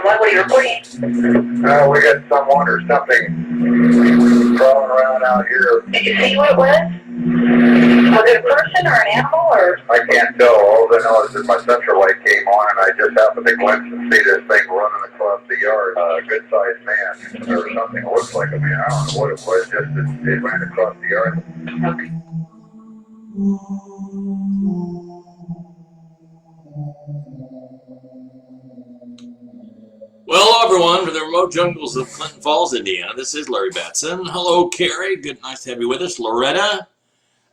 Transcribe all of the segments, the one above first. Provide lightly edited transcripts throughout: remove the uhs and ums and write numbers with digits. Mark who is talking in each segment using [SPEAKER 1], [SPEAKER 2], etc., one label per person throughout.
[SPEAKER 1] What are you reporting? We got someone or something crawling around out here. Did you see what it was? Was it a person or an animal or? I can't tell. All I know is that my central light came on and I just happened to glimpse and see this thing running across the yard. A good sized man or something. It looks like a man. I don't know what it was. Just it ran across the yard. Okay.
[SPEAKER 2] Well, everyone, from the remote jungles of Clinton Falls, Indiana, this is Larry Battson. Hello, Carrie. Good, nice to have you with us. Loretta,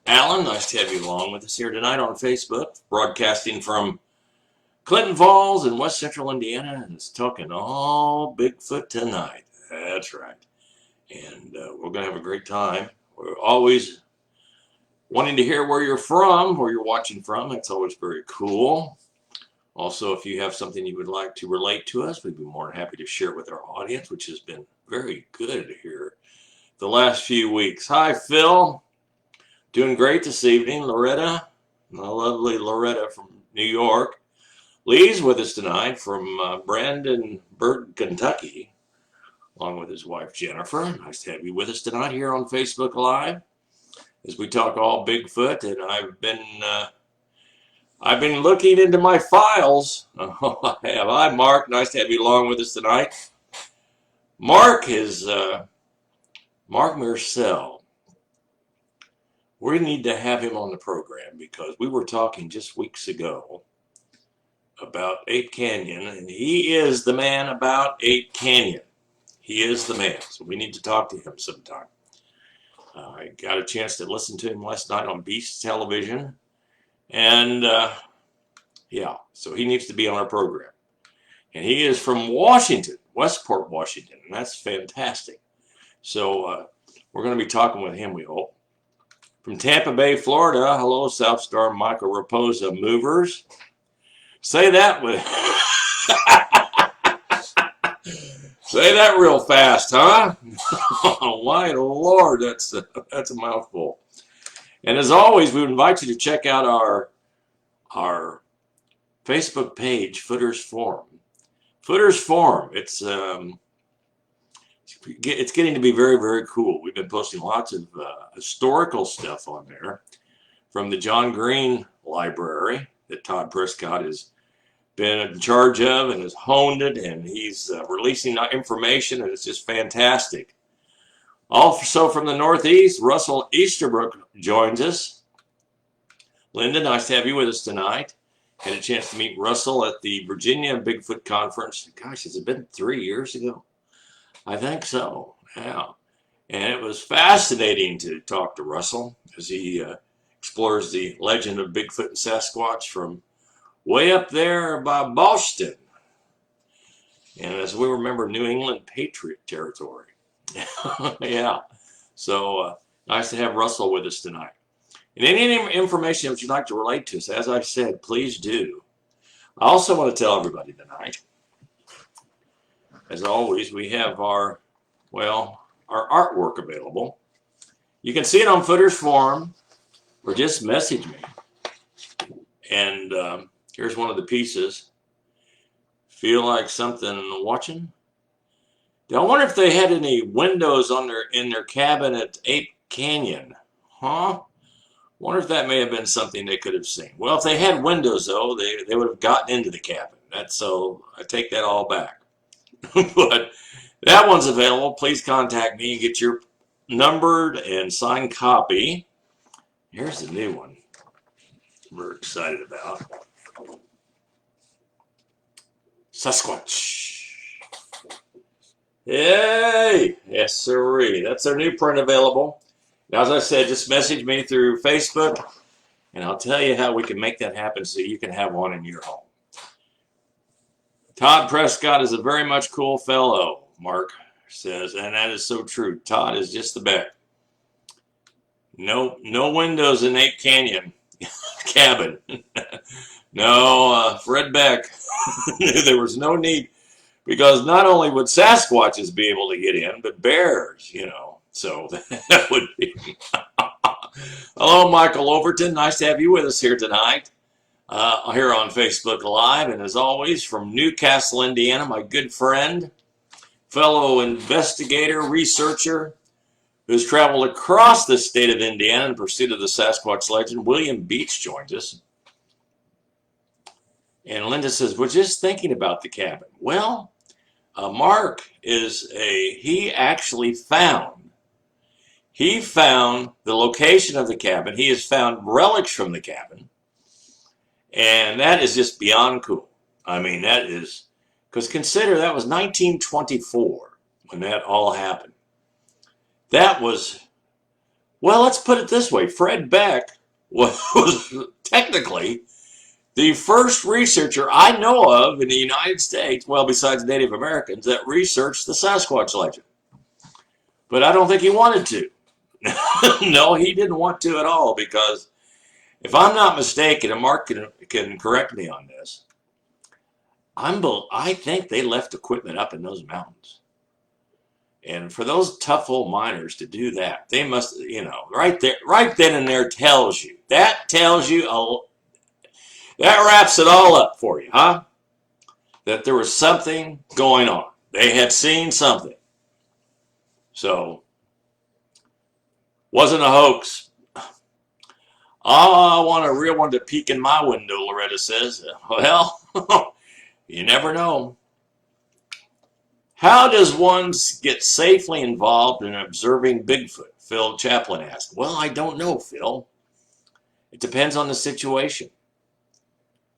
[SPEAKER 2] Alan, nice to have you along with us here tonight on Facebook, broadcasting from Clinton Falls in West Central Indiana, and it's talking all Bigfoot tonight. That's right. And we're going to have a great time. We're always wanting to hear where you're from, where you're watching from. That's always very cool. Also, if you have something you would like to relate to us, we'd be more than happy to share it with our audience, which has been very good here the last few weeks. Hi, Phil. Doing great this evening. Loretta, the lovely Loretta from New York. Lee's with us tonight from Brandenburg, Kentucky, along with his wife, Jennifer. Nice to have you with us tonight here on Facebook Live as we talk all Bigfoot. And I've been looking into my files. Oh, I have. Hi, Mark. Nice to have you along with us tonight. Mark is Mark Mersell. We need to have him on the program because we were talking just weeks ago about Ape Canyon, and he is the man about Ape Canyon. He is the man, so we need to talk to him sometime. I got a chance to listen to him last night on Beast Television. And, yeah, so he needs to be on our program. And he is from Washington, Westport, Washington, and that's fantastic. So we're going to be talking with him, we hope. From Tampa Bay, Florida, hello, South Star Michael Raposa Movers. Say that with... Say that real fast, huh? Oh, my Lord, that's a mouthful. And as always, we would invite you to check out our Facebook page, Footers Forum. Footers Forum, it's getting to be very, very cool. We've been posting lots of historical stuff on there from the John Green Library that Todd Prescott has been in charge of and has honed it, and he's releasing information, and it's just fantastic. Also from the Northeast, Russell Easterbrook joins us. Linda, nice to have you with us tonight. Had a chance to meet Russell at the Virginia Bigfoot Conference. Gosh, has it been 3 years ago? I think so, yeah. And it was fascinating to talk to Russell as he explores the legend of Bigfoot and Sasquatch from way up there by Boston. And as we remember, New England Patriot territory. Yeah, so nice to have Russell with us tonight. And any information that you'd like to relate to us, as I said, please do. I also want to tell everybody tonight, as always, we have our artwork available. You can see it on Footers Forum, or just message me. And here's one of the pieces. Feel like something watching? Now, I wonder if they had any windows in their cabin at Ape Canyon. Huh? Wonder if that may have been something they could have seen. Well, if they had windows, though, they would have gotten into the cabin. So I take that all back. But that one's available. Please contact me and get your numbered and signed copy. Here's the new one we're excited about. Sasquatch. Yay! Yes, sirree. That's our new print available. Now, as I said, just message me through Facebook, and I'll tell you how we can make that happen so you can have one in your home. Todd Prescott is a very much cool fellow, Mark says, and that is so true. Todd is just the best. No windows in Ape Canyon cabin. No, Fred Beck knew there was no need, because not only would Sasquatches be able to get in, but bears, So that would be. Hello, Michael Overton. Nice to have you with us here tonight, here on Facebook Live. And as always, from Newcastle, Indiana, my good friend, fellow investigator, researcher, who's traveled across the state of Indiana in pursuit of the Sasquatch legend, William Beach joins us. And Linda says, we're just thinking about the cabin. Well, Mark he actually found the location of the cabin. He has found relics from the cabin. And that is just beyond cool. I mean, that is, because consider that was 1924 when that all happened. That was, well, let's put it this way. Fred Beck was technically the first researcher I know of in the United States, well, besides Native Americans, that researched the Sasquatch legend. But I don't think he wanted to. No, he didn't want to at all, because if I'm not mistaken, and Mark can correct me on this, I think they left equipment up in those mountains. And for those tough old miners to do that, they must, right then and there tells you, that wraps it all up for you, huh? That there was something going on. They had seen something. So, wasn't a hoax. Oh, I want a real one to peek in my window, Loretta says. Well, you never know. How does one get safely involved in observing Bigfoot? Phil Chaplin asked. Well, I don't know, Phil. It depends on the situation.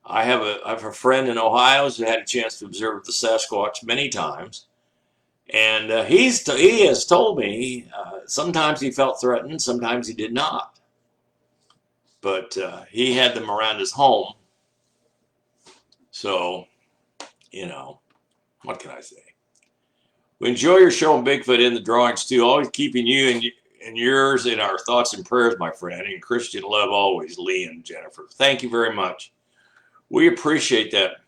[SPEAKER 2] I have a friend in Ohio who's had a chance to observe the Sasquatch many times. And he has told me sometimes he felt threatened, sometimes he did not. But he had them around his home. So, what can I say? We enjoy your show on Bigfoot in the drawings too. Always keeping you and yours in our thoughts and prayers, my friend. And Christian love always, Lee and Jennifer. Thank you very much. We appreciate that.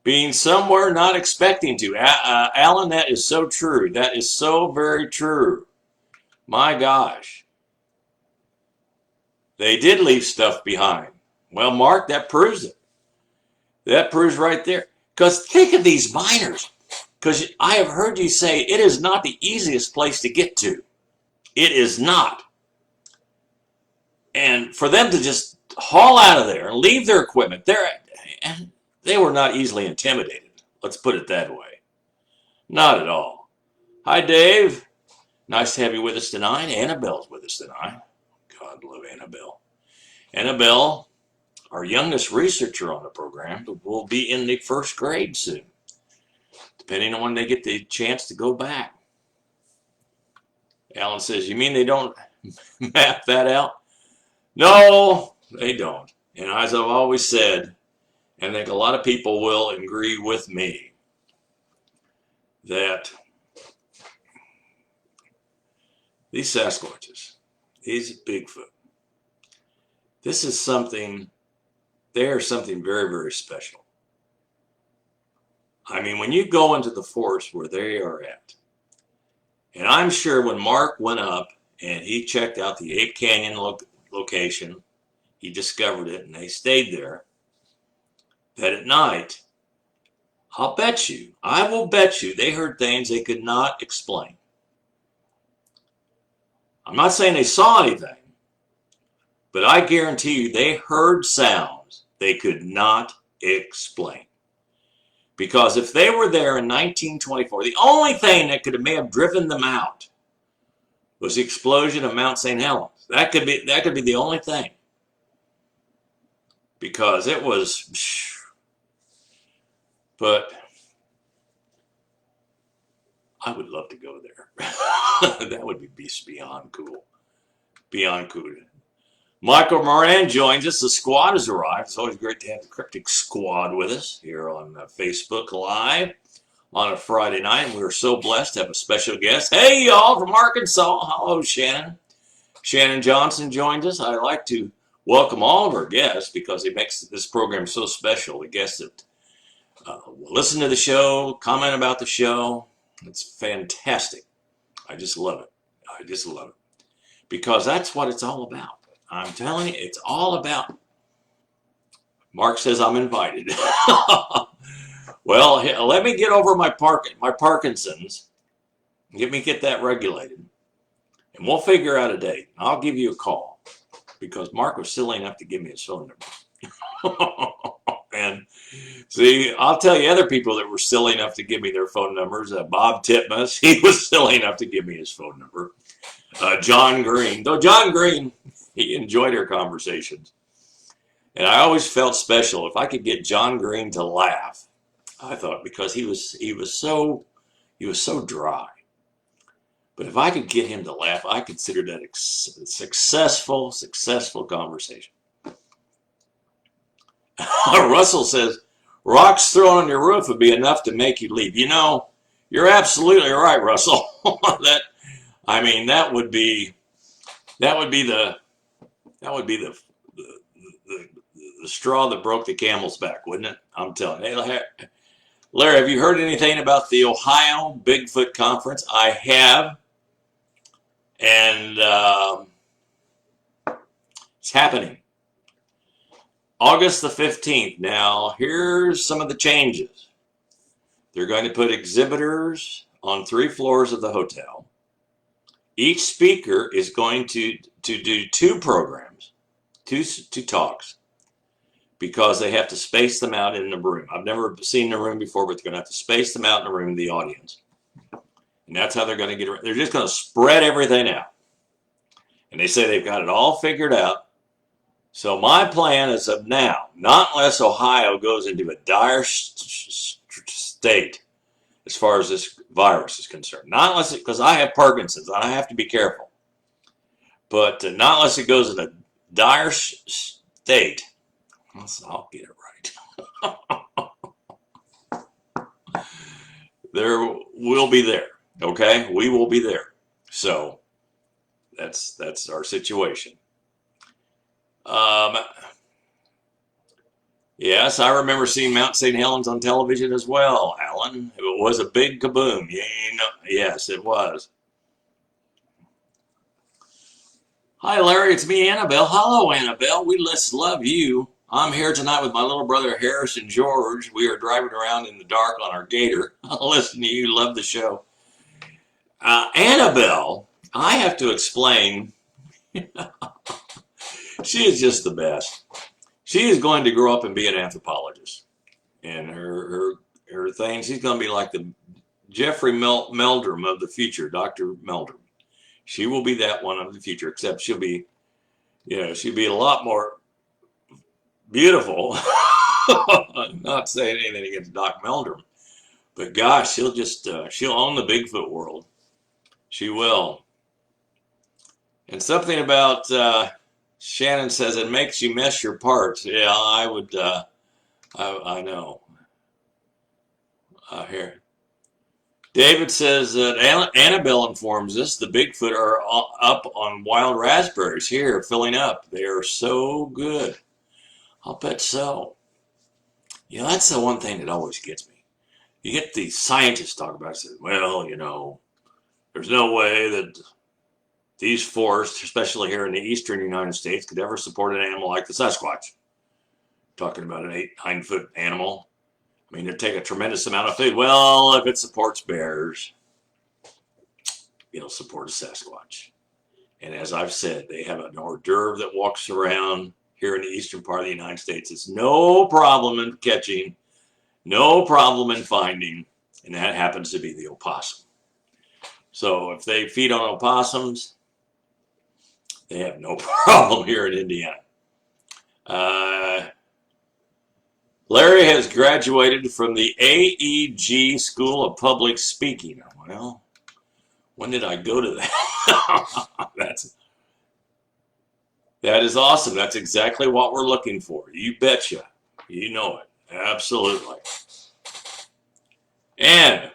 [SPEAKER 2] Being somewhere not expecting to. Alan, that is so true. That is so very true. My gosh. They did leave stuff behind. Well, Mark, that proves it. That proves right there. Because think of these miners. Because I have heard you say it is not the easiest place to get to. It is not. And for them to just haul out of there and leave their equipment, they were not easily intimidated. Let's put it that way. Not at all. Hi, Dave. Nice to have you with us tonight. Annabelle's with us tonight. God love Annabelle. Annabelle, our youngest researcher on the program, will be in the first grade soon, depending on when they get the chance to go back. Alan says, you mean they don't map that out? No, they don't. And as I've always said, and I think a lot of people will agree with me, that these Sasquatches, these Bigfoot, this is something, they are something very, very special. I mean, when you go into the forest where they are at, and I'm sure when Mark went up and he checked out the Ape Canyon location, he discovered it and they stayed there, that at night, I will bet you they heard things they could not explain. I'm not saying they saw anything, but I guarantee you they heard sounds they could not explain. Because if they were there in 1924, the only thing that may have driven them out was the explosion of Mount St. Helens. That could be the only thing. Because it was, but I would love to go there. That would be beyond cool. Beyond cool. Michael Moran joins us. The squad has arrived. It's always great to have the Cryptic Squad with us here on Facebook Live on a Friday night. And we are so blessed to have a special guest. Hey, y'all, from Arkansas. Hello, Shannon. Shannon Johnson joins us. I'd like to welcome all of our guests because it makes this program so special. The guests that listen to the show, comment about the show. It's fantastic. I just love it. I just love it. Because that's what it's all about. I'm telling you, it's all about. Mark says I'm invited. Well, let me get over my Parkinson's. Let me get that regulated. And we'll figure out a date. I'll give you a call. Because Mark was silly enough to give me his phone number. And see, I'll tell you other people that were silly enough to give me their phone numbers. Bob Titmus, he was silly enough to give me his phone number. John Green. Though John Green, he enjoyed our conversations. And I always felt special if I could get John Green to laugh. I thought because he was so dry. But if I could get him to laugh, I consider that a successful conversation. Russell says, rocks thrown on your roof would be enough to make you leave. You know, you're absolutely right, Russell. That would be the straw that broke the camel's back, wouldn't it? I'm telling you. Hey, Larry, have you heard anything about the Ohio Bigfoot Conference? I have. And it's happening. August the 15th. Now, here's some of the changes. They're going to put exhibitors on 3 floors of the hotel. Each speaker is going to do 2 programs, two talks, because they have to space them out in the room. I've never seen the room before, but they're going to have to space them out in the room, the audience. And that's how they're going to get around. They're just going to spread everything out. And they say they've got it all figured out. So my plan is of now, not unless Ohio goes into a dire state as far as this virus is concerned. Not unless because I have Parkinson's and I have to be careful. But not unless it goes in a dire state. I'll get it right. We'll be there. Okay, we will be there. So that's our situation. Yes, I remember seeing Mount St. Helens on television as well, Alan. It was a big kaboom. Yes, it was. Hi, Larry. It's me, Annabelle. Hello, Annabelle. We just love you. I'm here tonight with my little brother, Harrison George. We are driving around in the dark on our Gator. Listen to you. Love the show. Annabelle, I have to explain. She is just the best. She is going to grow up and be an anthropologist. And her thing, she's going to be like the Jeffrey Meldrum of the future, Dr. Meldrum. She will be that one of the future, except she'll be a lot more beautiful. Not saying anything against Doc Meldrum, but gosh, she'll own the Bigfoot world. She will. And something about Shannon says it makes you mess your parts. Yeah, I would. I know. Here. David says that Annabelle informs us the Bigfoot are up on wild raspberries here, filling up. They are so good. I'll bet so. You know, that's the one thing that always gets me. You get the scientists talk about it, say, well, there's no way that these forests, especially here in the eastern United States, could ever support an animal like the Sasquatch. Talking about an 8-9 foot animal. I mean, it'd take a tremendous amount of food. Well, if it supports bears, it'll support a Sasquatch. And as I've said, they have an hors d'oeuvre that walks around here in the eastern part of the United States. It's no problem in catching, no problem in finding, and that happens to be the opossum. So if they feed on opossums, they have no problem here in Indiana. Larry has graduated from the AEG School of Public Speaking. Well, when did I go to that? That is awesome. That's exactly what we're looking for. You betcha. You know it. Absolutely. And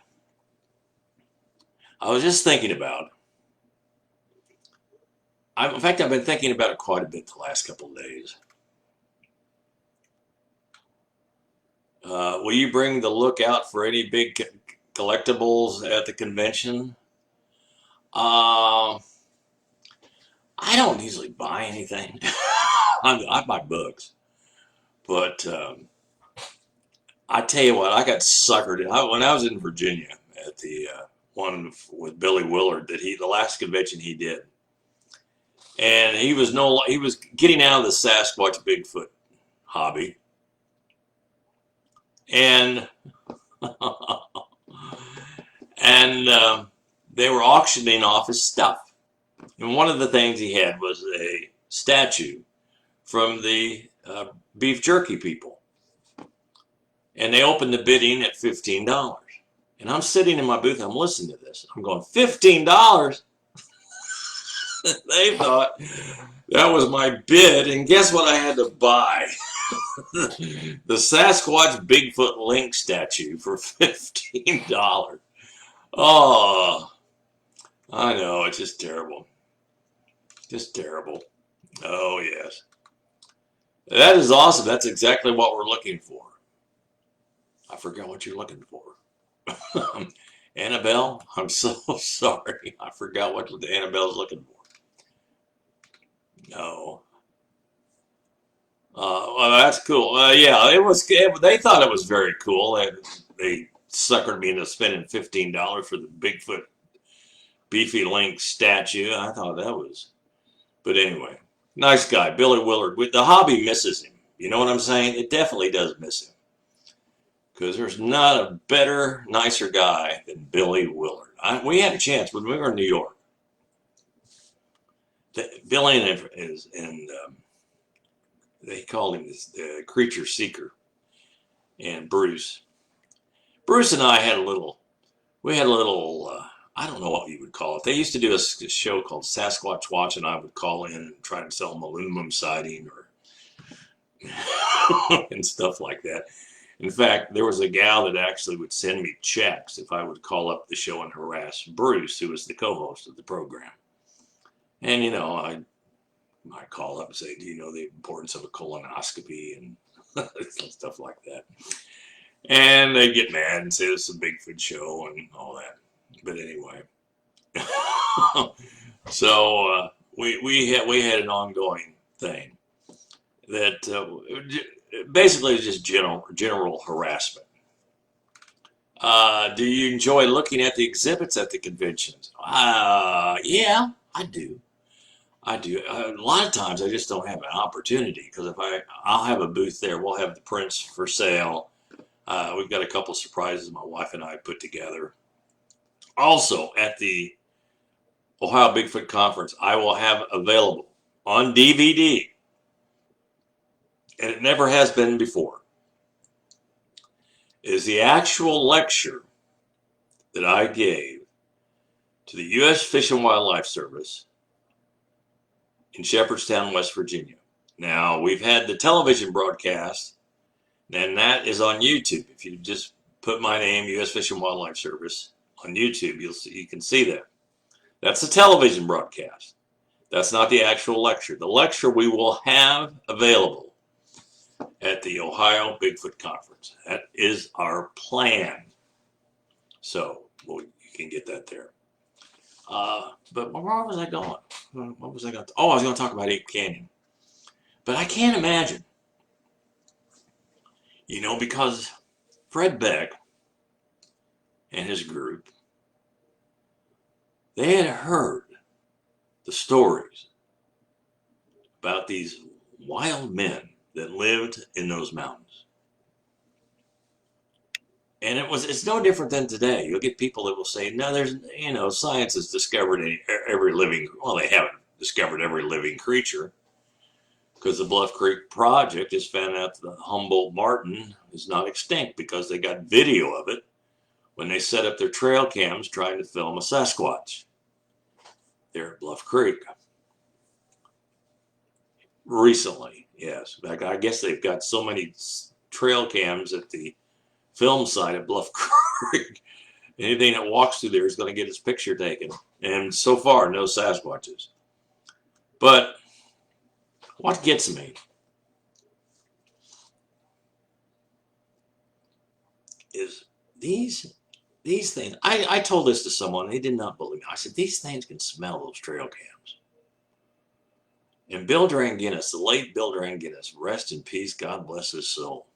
[SPEAKER 2] I was just thinking about, in fact, I've been thinking about it quite a bit the last couple of days. Will you bring the lookout for any big collectibles at the convention? I don't usually buy anything. I buy books, but I tell you what, I got suckered in. When I was in Virginia at the one with Billy Willard, the last convention he did, and he was getting out of the Sasquatch Bigfoot hobby, and and they were auctioning off his stuff. And one of the things he had was a statue from the beef jerky people. And they opened the bidding at $15. And I'm sitting in my booth, I'm listening to this. I'm going, $15? They thought that was my bid. And guess what I had to buy? The Sasquatch Bigfoot Link statue for $15. Oh, I know, it's just terrible. Just terrible. Oh, yes. That is awesome. That's exactly what we're looking for. I forgot what you're looking for. Annabelle, I'm so sorry. I forgot what Annabelle's looking for. No. Well, that's cool. Yeah, they thought it was very cool. They suckered me into spending $15 for the Bigfoot Beefy Link statue. I thought that was... But anyway, nice guy, Billy Willard. The hobby misses him. You know what I'm saying? It definitely does miss him. Because there's not a better, nicer guy than Billy Willard. We had a chance when we were in New York. Billy and they called him the creature seeker, and Bruce. Bruce and I had a little. I don't know what you would call it. They used to do a show called Sasquatch Watch, and I would call in and try to sell them aluminum siding or and stuff like that. In fact, there was a gal that actually would send me checks if I would call up the show and harass Bruce, who was the co-host of the program. And, you know, I call up and say, do you know the importance of a colonoscopy and stuff like that? And they get mad and say it's a Bigfoot show and all that. But anyway, so we had an ongoing thing that basically is just general harassment. Do you enjoy looking at the exhibits at the conventions? Yeah, I do. I do. A lot of times I just don't have an opportunity because I'll have a booth there. We'll have the prints for sale. We've got a couple surprises my wife and I put together. Also, at the Ohio Bigfoot Conference, I will have available on DVD, and it never has been before, is the actual lecture that I gave to the U.S. Fish and Wildlife Service in Shepherdstown, West Virginia. Now, we've had the television broadcast, and that is on YouTube. If you just put my name, U.S. Fish and Wildlife Service, on YouTube, you can see that. That's the television broadcast. That's not the actual lecture. The lecture we will have available at the Ohio Bigfoot Conference. That is our plan. So you can get that there. But where was I going? What was I going to? Oh, I was going to talk about Ape Canyon. But I can't imagine. You know, because Fred Beck and his group, they had heard the stories about these wild men that lived in those mountains. And it's no different than today. You'll get people that will say, no, science has discovered every living, well, they haven't discovered every living creature, because the Bluff Creek Project has found out that the Humboldt marten is not extinct because they got video of it when they set up their trail cams trying to film a Sasquatch there at Bluff Creek. Recently, yes. I guess they've got so many trail cams at the film site at Bluff Creek. Anything that walks through there is going to get its picture taken. And so far, no Sasquatches. But what gets me is these these things, I told this to someone, they did not believe me. I said, these things can smell those trail cams. And Bill Dranginis, the late Bill Dranginis, rest in peace, God bless his soul.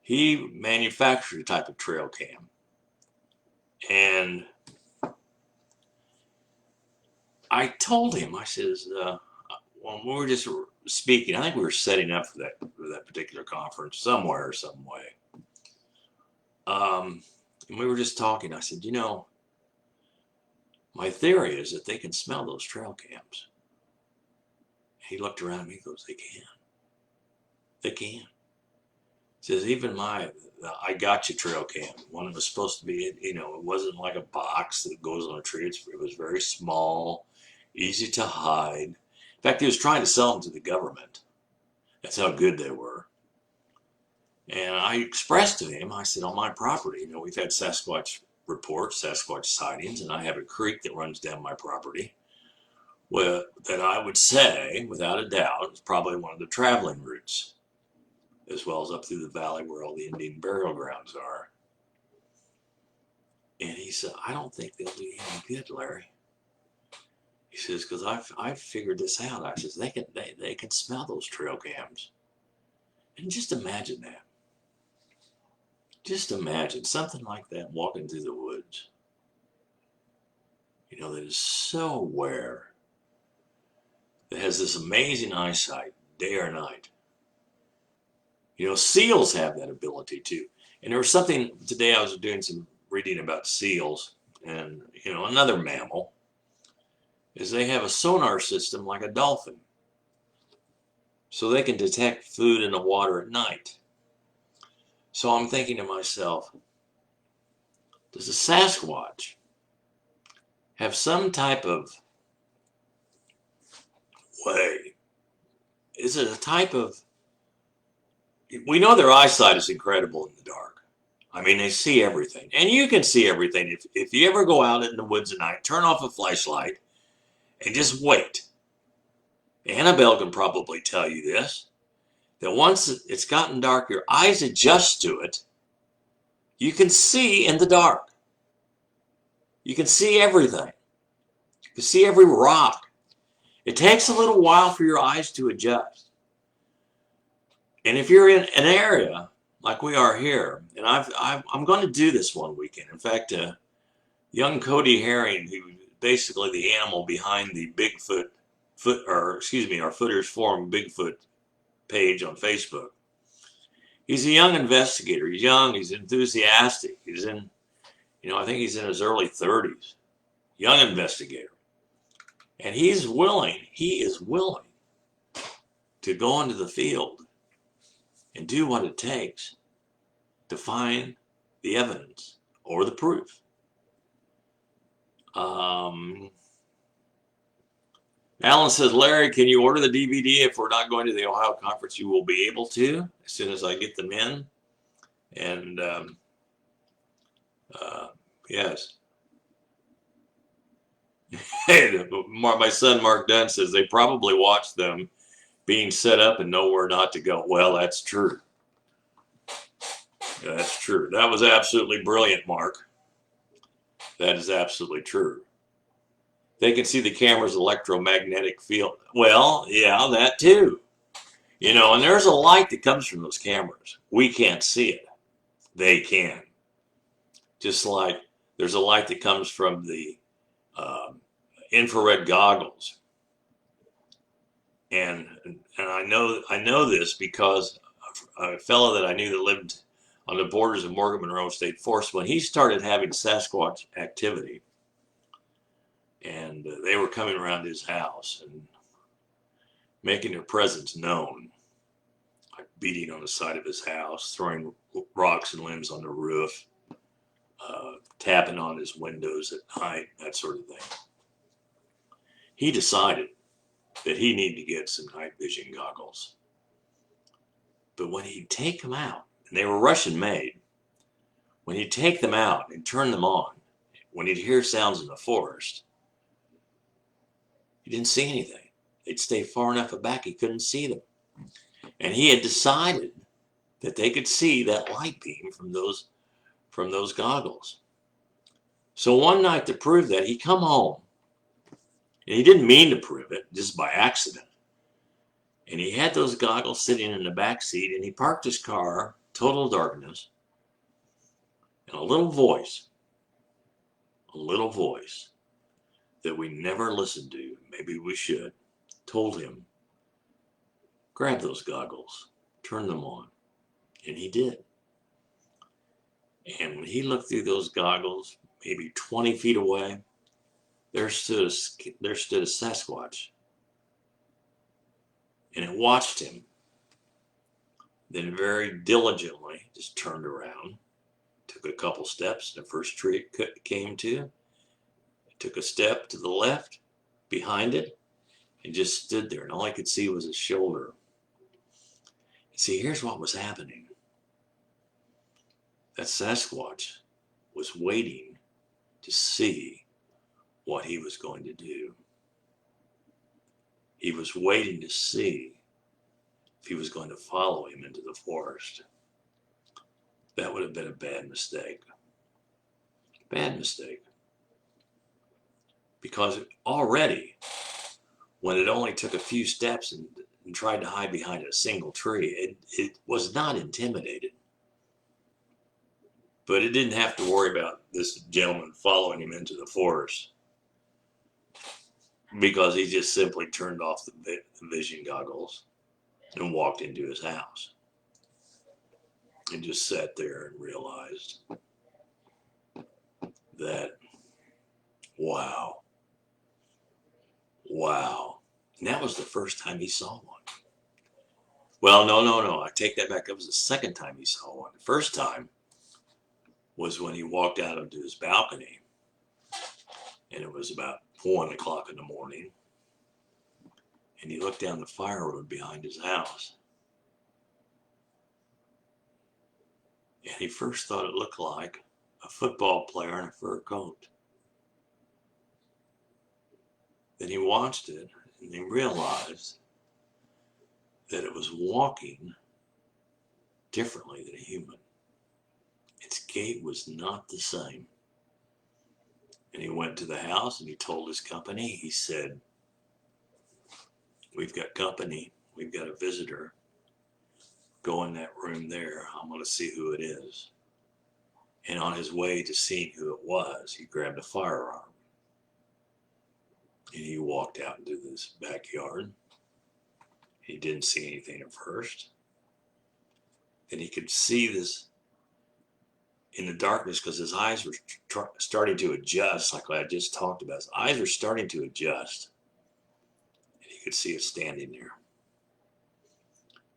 [SPEAKER 2] He manufactured a type of trail cam. And I told him, I says, when we were just speaking, I think we were setting up for that particular conference somewhere or some way. And we were just talking. I said, you know, my theory is that they can smell those trail cams. He looked around at me and goes, they can. They can. He says, even I got you trail cam, one that was supposed to be, you know, it wasn't like a box that goes on a tree. It was very small, easy to hide. In fact, he was trying to sell them to the government. That's how good they were. And I expressed to him, I said, on my property, you know, we've had Sasquatch reports, Sasquatch sightings, and I have a creek that runs down my property that I would say, without a doubt, is probably one of the traveling routes, as well as up through the valley where all the Indian burial grounds are. And he said, I don't think they'll do any good, Larry. He says, because I've figured this out. I says, they can smell those trail cams. And just imagine that. Just imagine something like that walking through the woods. You know, that is so aware, that has this amazing eyesight, day or night. You know, seals have that ability too. And there was something, today I was doing some reading about seals, and, you know, another mammal, is they have a sonar system like a dolphin. So they can detect food in the water at night. So I'm thinking to myself, does a Sasquatch have some type of way? Is it a type of, we know their eyesight is incredible in the dark. I mean, they see everything. And you can see everything. If you ever go out in the woods at night, turn off a flashlight and just wait. Annabelle can probably tell you this, that once it's gotten dark, your eyes adjust to it. You can see in the dark. You can see everything. You can see every rock. It takes a little while for your eyes to adjust. And if you're in an area like we are here, and I'm going to do this one weekend. In fact, young Cody Herring, who's basically the animal behind the Bigfoot, our Footers Forum Bigfoot page on Facebook. He's a young investigator. He's young. He's enthusiastic. He's in, you know, I think he's in his early 30s. Young investigator. And he is willing to go into the field and do what it takes to find the evidence or the proof. Alan says, Larry, can you order the DVD if we're not going to the Ohio conference? You will be able to as soon as I get them in. And yes. My son Mark Dunn says they probably watch them being set up and know where not to go. Well, that's true. That's true. That was absolutely brilliant, Mark. That is absolutely true. They can see the camera's electromagnetic field. Well, yeah, that too. You know, and there's a light that comes from those cameras. We can't see it. They can. Just like there's a light that comes from the infrared goggles. And I know this because a fellow that I knew that lived on the borders of Morgan Monroe State Forest, when he started having Sasquatch activity, and they were coming around his house and making their presence known, like beating on the side of his house, throwing rocks and limbs on the roof, tapping on his windows at night, that sort of thing. He decided that he needed to get some night vision goggles. But when he'd take them out, and they were Russian made, when he'd take them out and turn them on, when he'd hear sounds in the forest, he didn't see anything. They'd stay far enough back he couldn't see them. And he had decided that they could see that light beam from those goggles. So one night to prove that, he come home, and he didn't mean to prove it, just by accident. And he had those goggles sitting in the back seat, and he parked his car, total darkness, and a little voice that we never listened to, maybe we should, told him, grab those goggles, turn them on. And he did. And when he looked through those goggles, maybe 20 feet away, there stood a Sasquatch. And it watched him. Then very diligently just turned around, took a couple steps, the first tree it came to, took a step to the left, behind it, and just stood there. And all I could see was his shoulder. See, here's what was happening. That Sasquatch was waiting to see what he was going to do. He was waiting to see if he was going to follow him into the forest. That would have been a bad mistake. Bad mistake. Because already, when it only took a few steps and tried to hide behind a single tree, it was not intimidated. But it didn't have to worry about this gentleman following him into the forest, because he just simply turned off the vision goggles and walked into his house and just sat there and realized that, wow. And that was the first time he saw one. Well, no, I take that back. It was the second time he saw one. The first time was when he walked out onto his balcony, and it was about 1 o'clock in the morning, and he looked down the fire road behind his house, and he first thought it looked like a football player in a fur coat. Then he watched it, and he realized that it was walking differently than a human. Its gait was not the same. And he went to the house and he told his company, he said, we've got company, we've got a visitor. Go in that room there, I'm going to see who it is. And on his way to seeing who it was, he grabbed a firearm. And he walked out into this backyard. He didn't see anything at first. And he could see this in the darkness because his eyes were starting to adjust, like I just talked about. His eyes were starting to adjust. And he could see it standing there.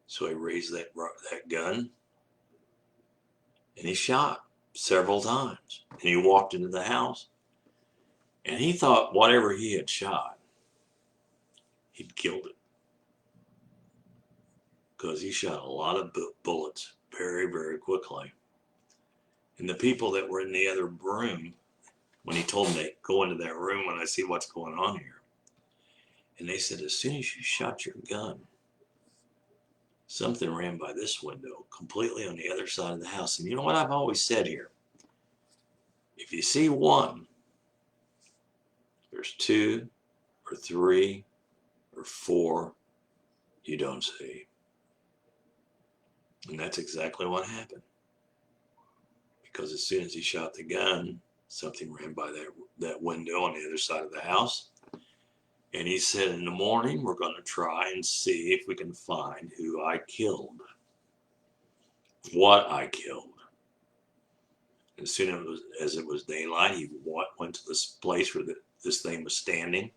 [SPEAKER 2] So he raised that gun and he shot several times. And he walked into the house. And he thought whatever he had shot, he'd killed it. Because he shot a lot of bullets very, very quickly. And the people that were in the other room, when he told them to go into that room and I see what's going on here, and they said, as soon as you shot your gun, something ran by this window completely on the other side of the house. And you know what I've always said here? If you see one, there's 2 or 3 or 4 you don't see. And that's exactly what happened. Because as soon as he shot the gun, something ran by that window on the other side of the house. And he said, in the morning, we're going to try and see if we can find who I killed. What I killed. As soon as it was daylight, he went to this place where this thing was standing.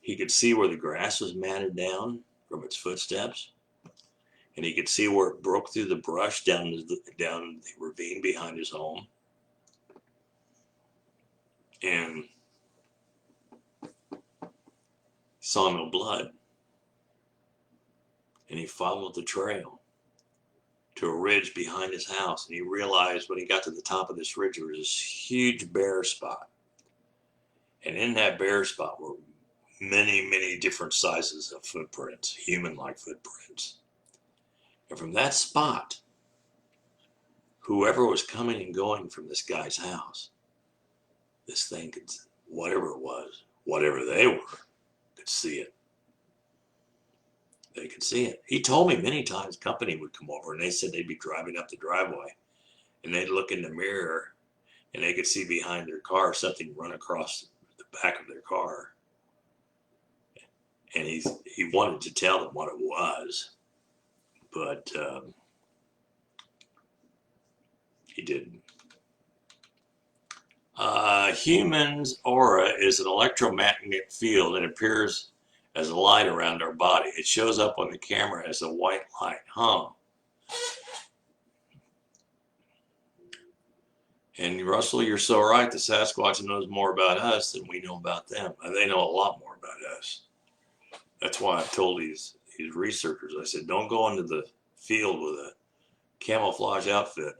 [SPEAKER 2] He could see where the grass was matted down from its footsteps. And he could see where it broke through the brush down the ravine behind his home. And saw no blood. And he followed the trail to a ridge behind his house. And he realized when he got to the top of this ridge, there was this huge bare spot. And in that bare spot were many, many different sizes of footprints, human-like footprints. And from that spot, whoever was coming and going from this guy's house this thing could, whatever it was, whatever they were, could see it. They could see it. He told me many times company would come over and they said they'd be driving up the driveway and they'd look in the mirror and they could see behind their car something run across the back of their car. And he wanted to tell them what it was, but he didn't. Human's aura is an electromagnetic field and appears as a light around our body. It shows up on the camera as a white light. And Russell, you're so right. The Sasquatch knows more about us than we know about them. They know a lot more about us. That's why I told these researchers, I said, don't go into the field with a camouflage outfit.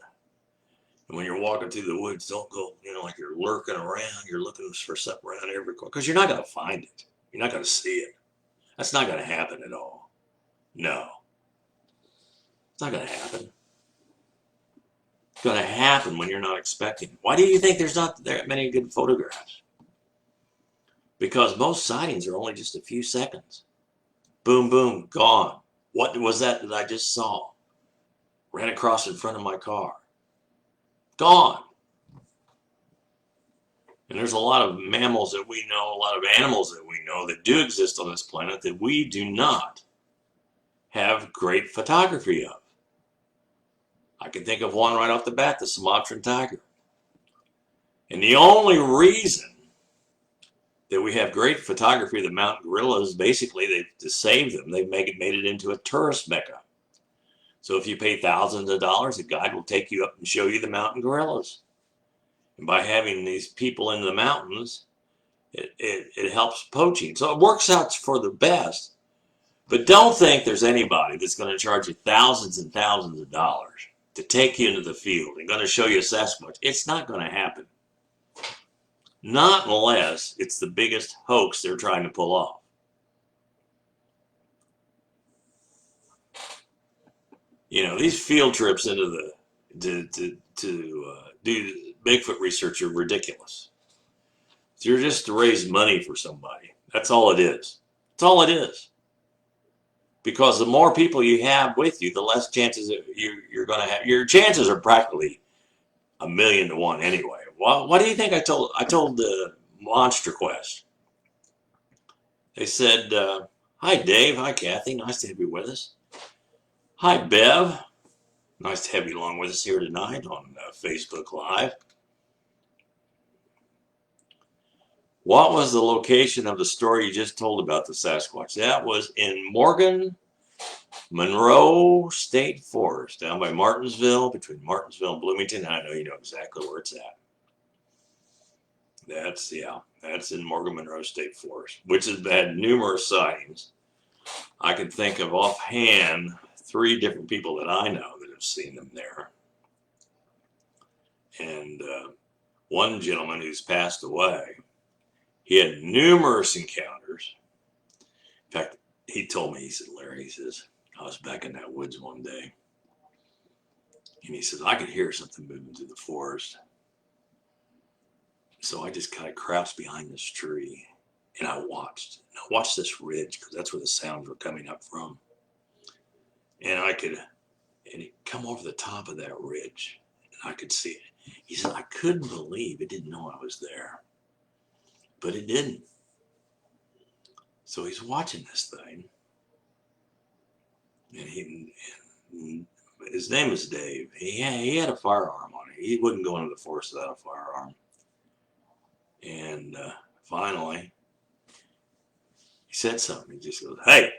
[SPEAKER 2] And when you're walking through the woods, don't go, like you're lurking around. You're looking for something around every corner because you're not going to find it. You're not going to see it. That's not going to happen at all. No. It's not going to happen. It's going to happen when you're not expecting it. Why do you think there's not that many good photographs? Because most sightings are only just a few seconds. Boom, boom, gone. What was that I just saw? Ran across in front of my car. Gone. And there's a lot of mammals that we know, a lot of animals that we know that do exist on this planet that we do not have great photography of. I can think of one right off the bat, the Sumatran tiger. And the only reason that we have great photography of the mountain gorillas, basically, to save them, they've made it into a tourist mecca. So if you pay thousands of dollars, a guide will take you up and show you the mountain gorillas. And by having these people in the mountains, it helps poaching. So it works out for the best. But don't think there's anybody that's going to charge you thousands and thousands of dollars to take you into the field and going to show you a Sasquatch. It's not going to happen. Not unless it's the biggest hoax they're trying to pull off. These field trips into to do Bigfoot research are ridiculous. You're just to raise money for somebody. That's all it is. That's all it is. Because the more people you have with you, the less chances you're going to have. Your chances are practically 1,000,000 to 1 anyway. Well, what do you think I told the Monster Quest? They said, hi, Dave. Hi, Kathy. Nice to have you with us. Hi, Bev. Nice to have you along with us here tonight on Facebook Live. What was the location of the story you just told about the Sasquatch? That was in Morgan Monroe State Forest, down by Martinsville, between Martinsville and Bloomington. I know you know exactly where it's at. That's in Morgan Monroe State Forest, which has had numerous sightings. I can think of offhand 3 different people that I know that have seen them there. And one gentleman who's passed away, he had numerous encounters. In fact, he told me, he said, Larry, he says, I was back in that woods one day. And he says, I could hear something moving through the forest. So I just kind of crouched behind this tree and I watched. And I watched this ridge because that's where the sounds were coming up from. And it come over the top of that ridge and I could see it. He said, I couldn't believe it didn't know I was there. But it didn't. So he's watching this thing. And his name is Dave. He had a firearm on it. He wouldn't go into the forest without a firearm. And finally, he said something. He just goes, hey.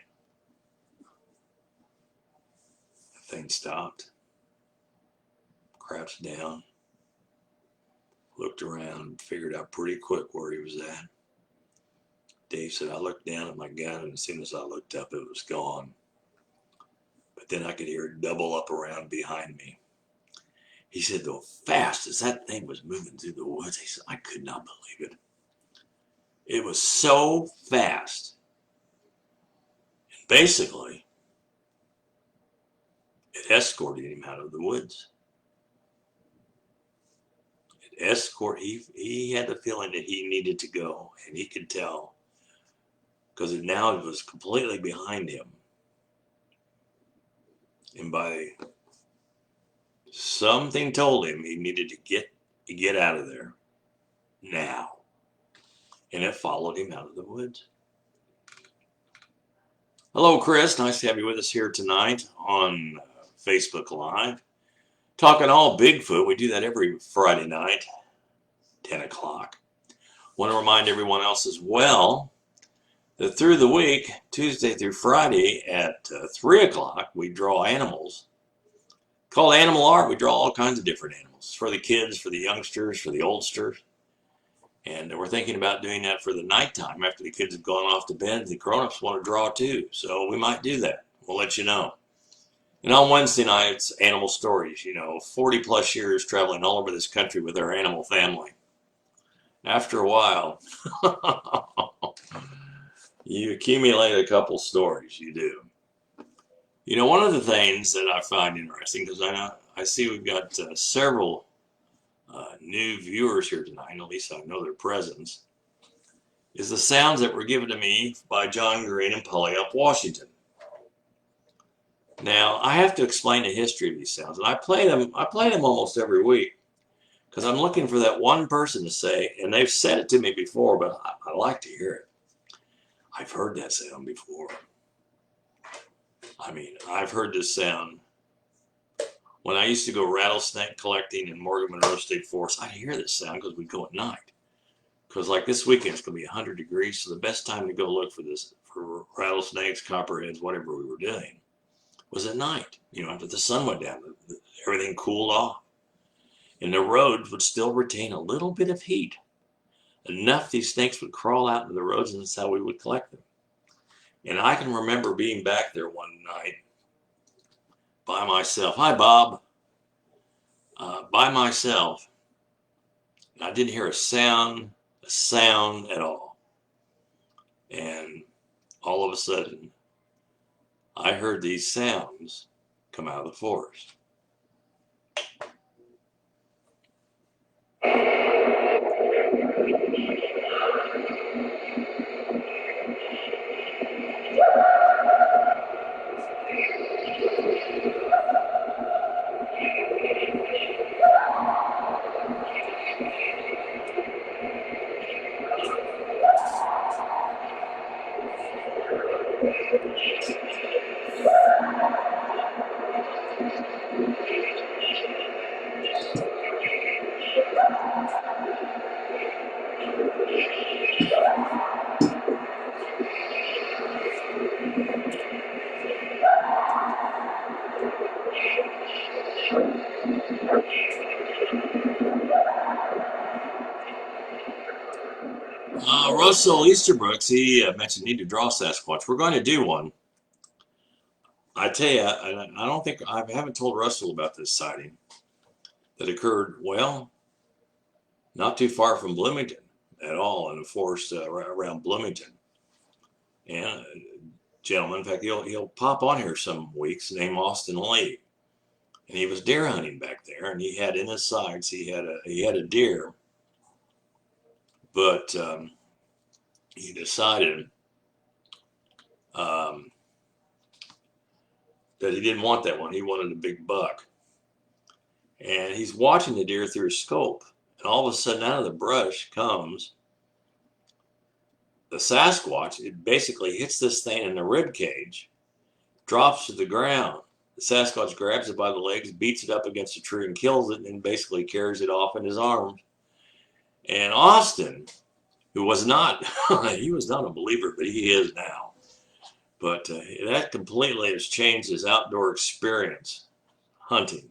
[SPEAKER 2] The thing stopped. Crouched down. Looked around. Figured out pretty quick where he was at. Dave said, I looked down at my gun, and as soon as I looked up, it was gone. But then I could hear it double up around behind me. He said, the fast as that thing was moving through the woods, he said, I could not believe it. It was so fast. And basically, it escorted him out of the woods. It escort. He had the feeling that he needed to go, and he could tell because now it was completely behind him. And by something told him he needed to get out of there now. And it followed him out of the woods. Hello, Chris. Nice to have you with us here tonight on Facebook Live. Talking all Bigfoot. We do that every Friday night, 10 o'clock. Want to remind everyone else as well that through the week, Tuesday through Friday at 3 o'clock, we draw animals. Called Animal Art. We draw all kinds of different animals for the kids, for the youngsters, for the oldsters. And we're thinking about doing that for the nighttime after the kids have gone off to bed. The grown-ups want to draw too, so we might do that. We'll let you know. And on Wednesday nights, animal stories. 40 plus years traveling all over this country with our animal family. After a while, you accumulate a couple stories. You do. One of the things that I find interesting, because I see we've got several new viewers here tonight, at least I know their presence, is the sounds that were given to me by John Green and Puyallup, Washington. Now, I have to explain the history of these sounds, and I play them almost every week because I'm looking for that one person to say, and they've said it to me before, but I like to hear it. I've heard that sound before. I mean, I've heard this sound when I used to go rattlesnake collecting in Morgan Monroe State Forest. I'd hear this sound because we'd go at night. Because like this weekend, it's going to be 100 degrees, so the best time to go look for rattlesnakes, copperheads, whatever we were doing, was at night. After the sun went down, everything cooled off. And the roads would still retain a little bit of heat. Enough these snakes would crawl out into the roads, and that's how we would collect them. And I can remember being back there one night by myself. Hi, Bob. By myself. And I didn't hear a sound at all. And all of a sudden, I heard these sounds come out of the forest. Russell Easterbrooks, he mentioned need to draw Sasquatch. We're going to do one. I tell you, I haven't told Russell about this sighting that occurred, well, not too far from Bloomington at all, in the forest around Bloomington. And a gentleman, in fact, he'll pop on here some weeks, named Austin Lee. And he was deer hunting back there, and he had in his sights, he had a deer, but he decided that he didn't want that one. He wanted a big buck. And he's watching the deer through his scope. And all of a sudden, out of the brush comes the Sasquatch. It basically hits this thing in the rib cage, drops to the ground. The Sasquatch grabs it by the legs, beats it up against a tree and kills it, and basically carries it off in his arms. And Austin, who was not, he was not a believer, but he is now. But that completely has changed his outdoor experience hunting.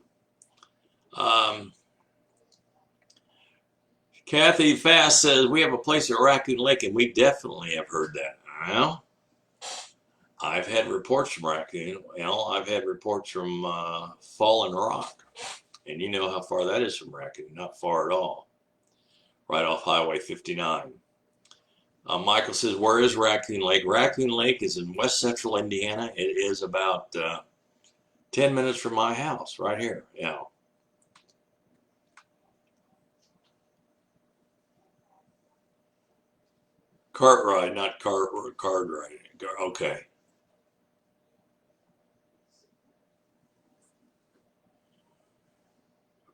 [SPEAKER 2] Kathy Fast says, we have a place at Raccoon Lake, and we definitely have heard that. Well, I've had reports from Raccoon. Well, I've had reports from Fallen Rock. And you know how far that is from Raccoon. Not far at all. Right off Highway 59. Michael says, where is Raccoon Lake? Raccoon Lake is in west central Indiana. It is about 10 minutes from my house, right here. Cart ride, not card ride. Okay.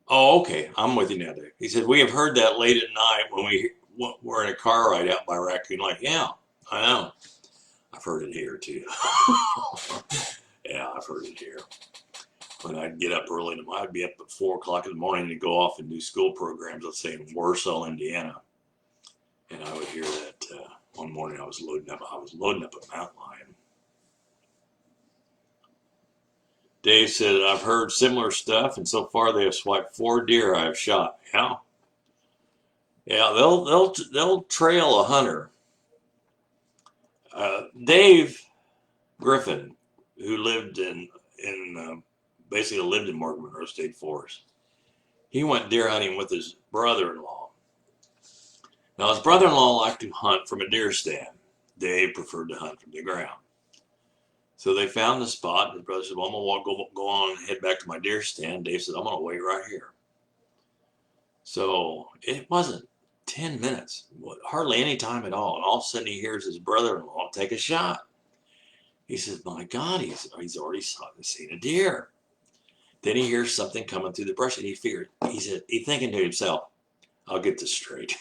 [SPEAKER 2] Oh, okay. I'm with you now, Dave. He said, we have heard that late at night when we were in a car ride out by Raccoon Lake. Yeah, I know. I've heard it here too. Yeah, I've heard it here. When I'd get up early, I'd be up at 4 o'clock in the morning to go off and do school programs, let's say in Warsaw, Indiana. And I would hear that one morning I was loading up a mountain lion. Dave said, I've heard similar stuff, and so far they have swiped 4 deer I have shot. Yeah. Yeah, they'll trail a hunter. Dave Griffin, who lived basically lived in Morgan Monroe State Forest, he went deer hunting with his brother-in-law. Now his brother-in-law liked to hunt from a deer stand. Dave preferred to hunt from the ground. So they found the spot. His brother said, well, I'm gonna go on and head back to my deer stand. Dave said, I'm gonna wait right here. So it wasn't 10 minutes, hardly any time at all. And all of a sudden he hears his brother-in-law take a shot. He says, my God, he's already seen a deer. Then he hears something coming through the brush, and he's thinking to himself, I'll get this straight.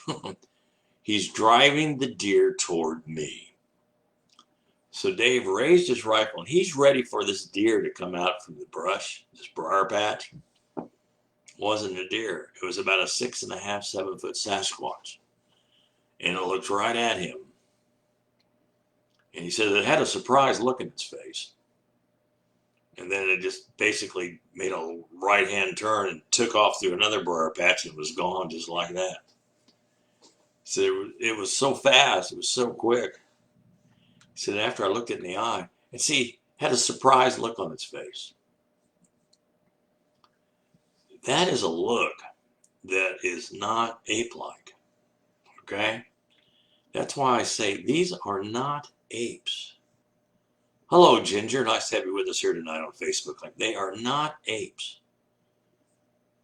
[SPEAKER 2] He's driving the deer toward me. So Dave raised his rifle, and he's ready for this deer to come out from the brush, this briar patch. Wasn't a deer. It was about a 6.5, 7 foot Sasquatch. And it looked right at him. And he said it had a surprised look in its face. And then it just basically made a right-hand turn and took off through another briar patch and was gone just like that. So it was so fast, it was so quick. He said after I looked it in the eye, and see, had a surprised look on its face. That is a look that is not ape-like, okay? That's why I say these are not apes. Hello, Ginger. Nice to have you with us here tonight on Facebook. They are not apes.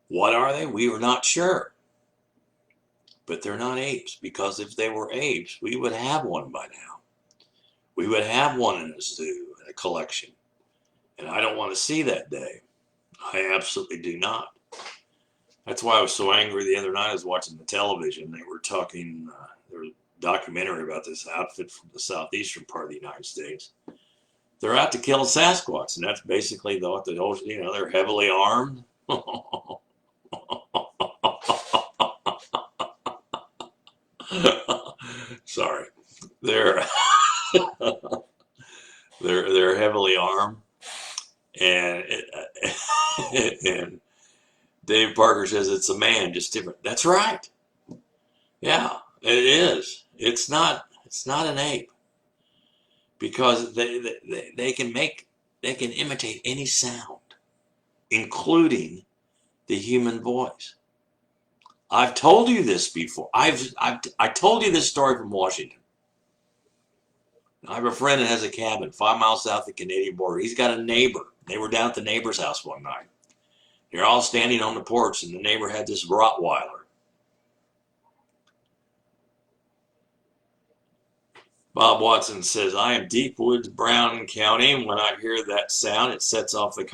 [SPEAKER 2] What are they? We were not sure. But they're not apes, because if they were apes, we would have one by now. We would have one in a zoo, in a collection. And I don't want to see that day. I absolutely do not. That's why I was so angry the other night. I was watching the television. They were talking, there was a documentary about this outfit from the southeastern part of the United States. They're out to kill a Sasquatch, and that's basically they're heavily armed. Sorry, they're they're heavily armed, and and Dave Parker says it's a man, just different. That's right. Yeah, it is. It's not an ape, because they can imitate any sound, including the human voice. I've told you this before. I told you this story from Washington. I have a friend that has a cabin 5 miles south of the Canadian border. He's got a neighbor. They were down at the neighbor's house one night. They're all standing on the porch, and the neighbor had this Rottweiler. Bob Watson says, I am deep woods, Brown County. When I hear that sound, it sets off the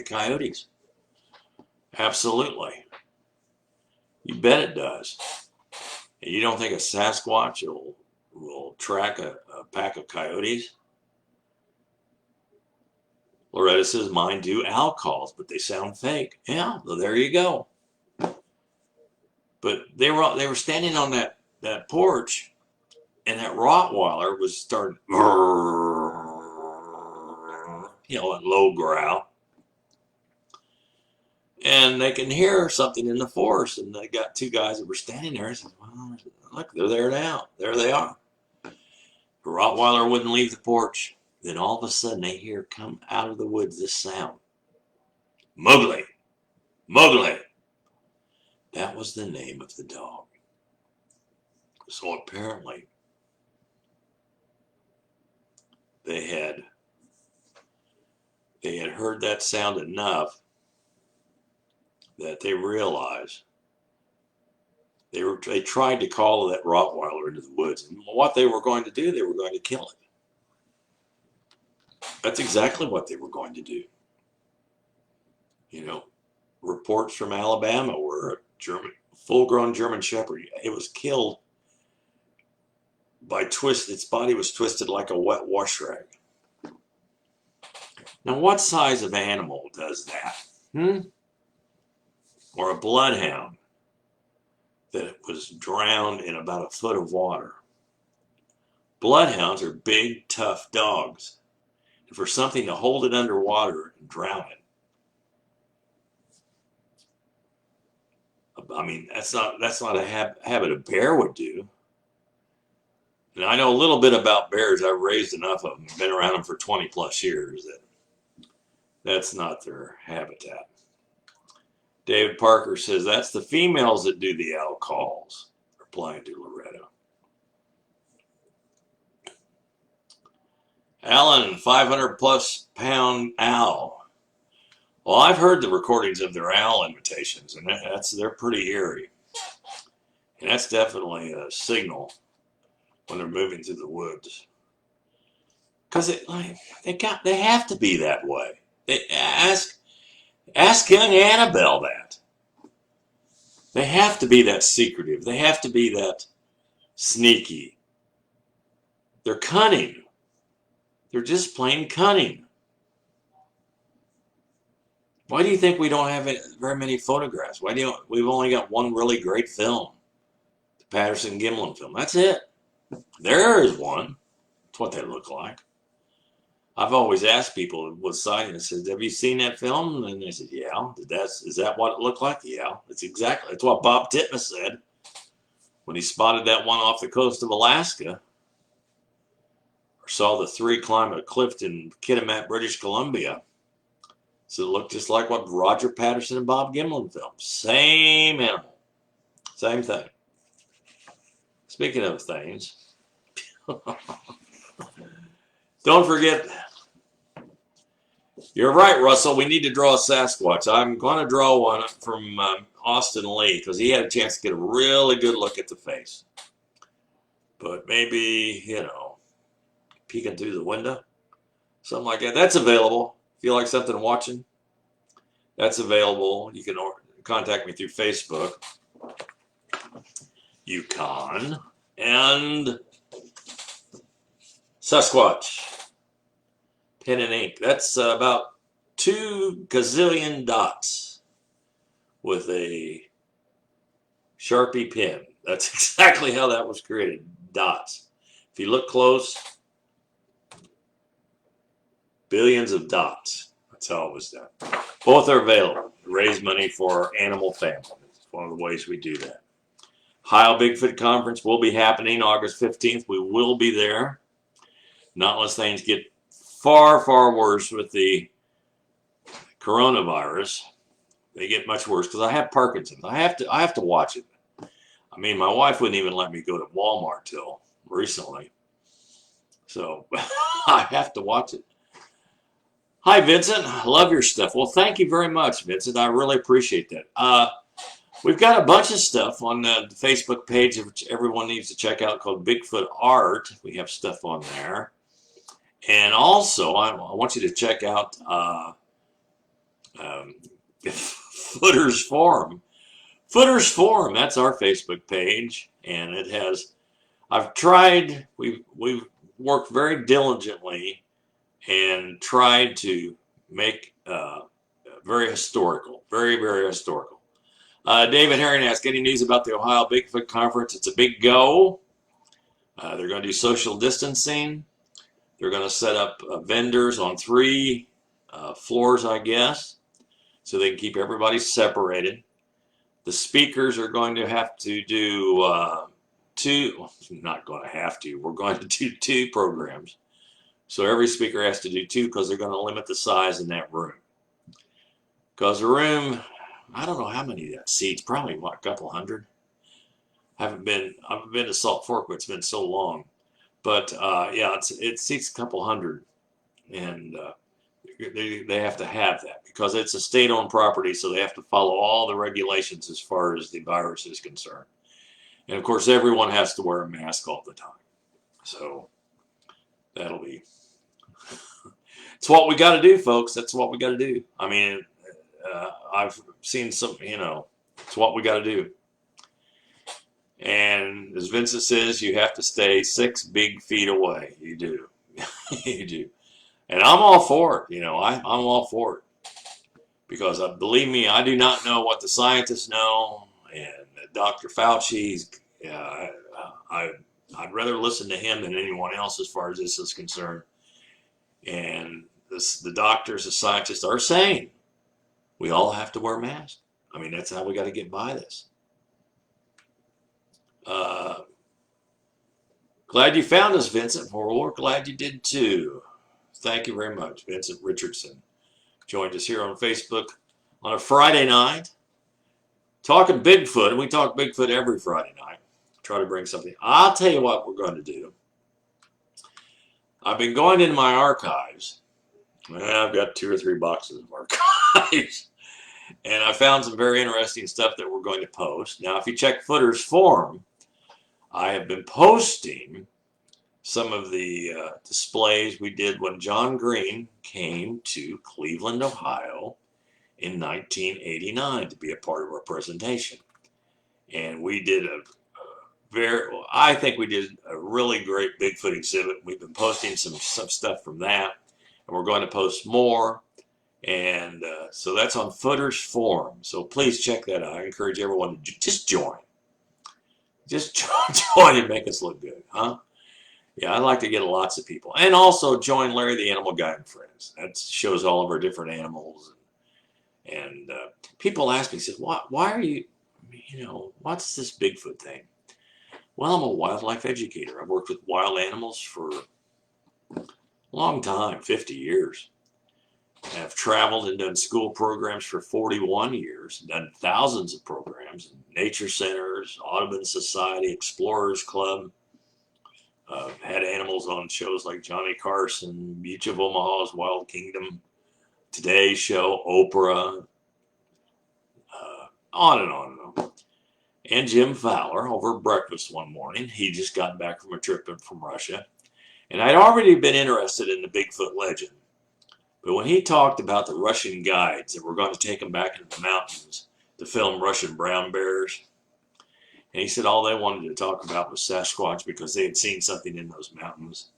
[SPEAKER 2] coyotes. Absolutely. You bet it does. And you don't think a Sasquatch will track a pack of coyotes? Loretta says, mine do owl calls, but they sound fake. Yeah, well, there you go. But they were standing on that porch, and that Rottweiler was starting, a low growl. And they can hear something in the forest, and they got 2 guys that were standing there and said, well, look, they're there now. There they are. The Rottweiler wouldn't leave the porch. Then all of a sudden they hear come out of the woods this sound. Mowgli. Mowgli. That was the name of the dog. So apparently they had heard that sound enough that they realized They tried to call that Rottweiler into the woods, and what they were going to do, they were going to kill it. That's exactly what they were going to do. You know, reports from Alabama where a full-grown German Shepherd, it was killed by its body was twisted like a wet wash rag. Now, what size of animal does that? Or a bloodhound that was drowned in about a foot of water. Bloodhounds are big, tough dogs. And for something to hold it underwater and drown it, I mean, that's not a habit a bear would do. And I know a little bit about bears. I've raised enough of them, been around them for 20 plus years, that's not their habitat. David Parker says that's the females that do the owl calls, replying to Loretta. Alan, 500 plus pound owl. Well, I've heard the recordings of their owl imitations, and they're pretty eerie. And that's definitely a signal when they're moving through the woods. Because they have to be that way. Ask young Annabelle that. They have to be that secretive. They have to be that sneaky. They're cunning. They're just plain cunning. Why do you think we don't have very many photographs? We've only got one really great film, the Patterson-Gimlin film. That's it. There is one. That's what they look like. I've always asked people with sightings, says, have you seen that film? And they said, yeah. Is that what it looked like? Yeah. That's what Bob Titmus said when he spotted that one off the coast of Alaska, or saw the three climb a cliff in Kitimat, British Columbia. So it looked just like what Roger Patterson and Bob Gimlin filmed. Same animal. Same thing. Speaking of things, don't forget, you're right, Russell, we need to draw a Sasquatch. I'm going to draw one from Austin Lee because he had a chance to get a really good look at the face. But maybe, peeking through the window, something like that. That's available. If you like something watching, that's available. You can contact me through Facebook, Yukon, and Sasquatch, pen and ink. That's about 2 gazillion dots with a Sharpie pen. That's exactly how that was created, dots. If you look close, billions of dots. That's how it was done. Both are available to raise money for our animal family. It's one of the ways we do that. Ohio Bigfoot Conference will be happening August 15th. We will be there. Not unless things get far, far worse with the coronavirus. They get much worse because I have Parkinson's. I have to watch it. I mean, my wife wouldn't even let me go to Walmart till recently. So I have to watch it. Hi, Vincent. I love your stuff. Well, thank you very much, Vincent. I really appreciate that. We've got a bunch of stuff on the Facebook page which everyone needs to check out called Bigfoot Art. We have stuff on there. And also, I want you to check out Footer's Forum. Footer's Forum, that's our Facebook page. And it has, we've worked very diligently and tried to make very historical, very, very historical. David Herring asked, any news about the Ohio Bigfoot Conference? It's a big go. They're going to do social distancing. They're going to set up vendors on 3 floors, I guess, so they can keep everybody separated. The speakers are going to have to do not going to have to, we're going to do 2 programs. So every speaker has to do 2 because they're going to limit the size in that room. Because the room, I don't know how many that seats, probably what, a couple hundred. I've been to Salt Fork, but it's been so long. But yeah, it seats a couple hundred, and they have to have that because it's a state-owned property, so they have to follow all the regulations as far as the virus is concerned. And of course, everyone has to wear a mask all the time. So that'll be, it's what we got to do, folks. That's what we got to do. I mean, I've seen some, it's what we got to do. And as Vincent says, you have to stay 6 big feet away. You do. You do. And I'm all for it. I'm all for it. Because believe me, I do not know what the scientists know. And Dr. Fauci's, I'd rather listen to him than anyone else as far as this is concerned. And the doctors, the scientists are saying we all have to wear masks. I mean, that's how we got to get by this. Glad you found us, Vincent. We're glad you did too. Thank you very much. Vincent Richardson joined us here on Facebook on a Friday night talking Bigfoot. And we talk Bigfoot every Friday night. Try to bring something. I'll tell you what we're going to do. I've been going into my archives. I've got 2 or 3 boxes of archives. And I found some very interesting stuff that we're going to post. Now, if you check Footer's forum, I have been posting some of the displays we did when John Green came to Cleveland, Ohio in 1989 to be a part of our presentation. And we did I think we did a really great Bigfoot exhibit. We've been posting some stuff from that, and we're going to post more. And so that's on Footer's forum. So please check that out. I encourage everyone to just join. Just join and make us look good, huh? Yeah, I'd like to get lots of people. And also join Larry the Animal Guy and Friends. That shows all of our different animals. And people ask me, says, why are you, what's this Bigfoot thing? Well, I'm a wildlife educator. I've worked with wild animals for a long time, 50 years. I've traveled and done school programs for 41 years, done thousands of programs in nature centers, Audubon Society, Explorers Club. Had animals on shows like Johnny Carson, Beach of Omaha's Wild Kingdom, Today's Show, Oprah, on and on and on. And Jim Fowler over at breakfast one morning. He just got back from a trip from Russia. And I'd already been interested in the Bigfoot legend. But when he talked about the Russian guides that were going to take him back into the mountains to film Russian brown bears, and he said all they wanted to talk about was Sasquatch because they had seen something in those mountains.